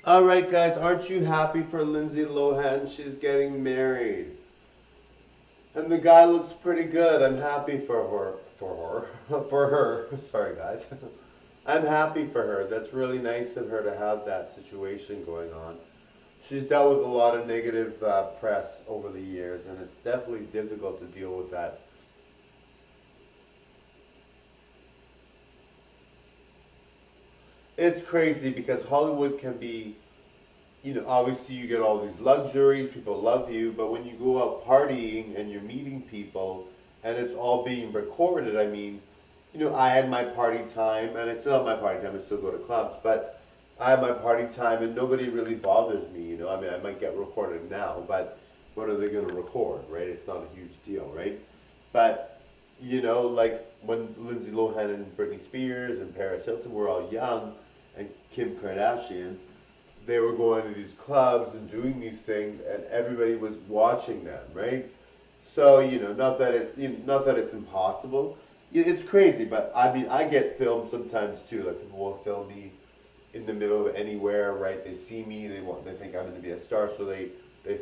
Alright guys, aren't you happy for Lindsay Lohan? She's getting married. And the guy looks pretty good. I'm happy for her. For her. Sorry guys. I'm happy for her. That's really nice of her to have that situation going on. She's dealt with a lot of negative press over the years, and it's definitely difficult to deal with that. It's crazy because Hollywood can be, obviously you get all these luxuries, people love you, but when you go out partying and you're meeting people and it's all being recorded, I mean, I had my party time and I still have my party time, I still go to clubs, but I have my party time and nobody really bothers me, I mean, I might get recorded now, but what are they going to record, right? It's not a huge deal, right? But, like when Lindsay Lohan and Britney Spears and Paris Hilton were all young, and Kim Kardashian, they were going to these clubs and doing these things, and everybody was watching them, right? So not that it's impossible. It's crazy, but I mean, I get filmed sometimes too. Like people will film me in the middle of anywhere, right? They see me, they think I'm going to be a star, so they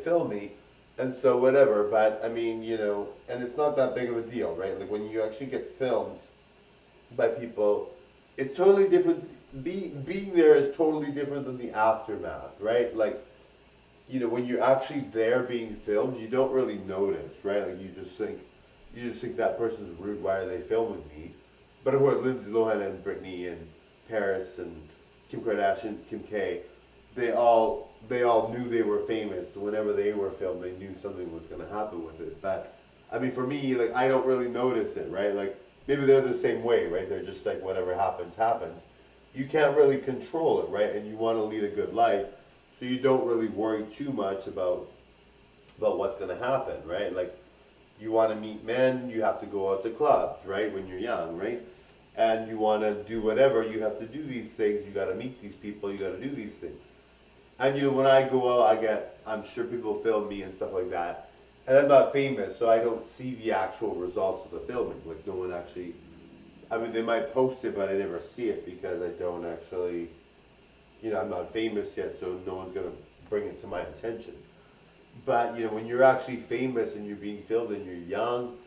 film me, and so whatever. But I mean, and it's not that big of a deal, right? Like when you actually get filmed by people, it's totally different. Being there is totally different than the aftermath, right? Like, when you're actually there being filmed, you don't really notice, right? Like you just think that person's rude. Why are they filming me? But of course, Lindsay Lohan and Britney and Paris and Kim Kardashian, Kim K, they all knew they were famous. So whenever they were filmed, they knew something was going to happen with it. But I mean, for me, like I don't really notice it, right? Like maybe they're the same way, right? They're just like whatever happens, happens. You can't really control it, right? And you want to lead a good life, so you don't really worry too much about what's going to happen, right? Like you want to meet men, you have to go out to clubs, right? When you're young, right? And you want to do whatever, you have to do these things. You got to meet these people. You got to do these things. And when I go out, I'm sure people film me and stuff like that. And I'm not famous, so I don't see the actual results of the filming. Like no one actually, I mean, they might post it, but I never see it because I don't actually, I'm not famous yet, so no one's gonna bring it to my attention. But when you're actually famous and you're being filmed and you're young,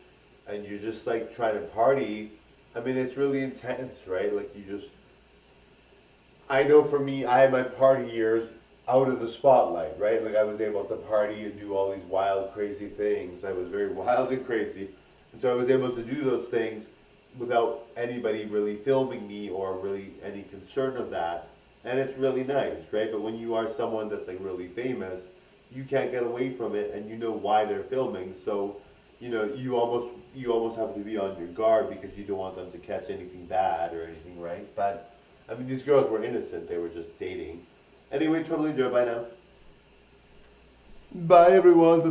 and you're just like trying to party, I mean, it's really intense, right? Like I know for me, I had my party years out of the spotlight, right? Like I was able to party and do all these wild, crazy things. I was very wild and crazy. And so I was able to do those things without anybody really filming me or really any concern of that. And it's really nice, right? But when you are someone that's like really famous, you can't get away from it and you know why they're filming. So, you almost have to be on your guard because you don't want them to catch anything bad or anything, right? But I mean, these girls were innocent. They were just dating. Anyway, totally enjoy. Bye now. Bye everyone.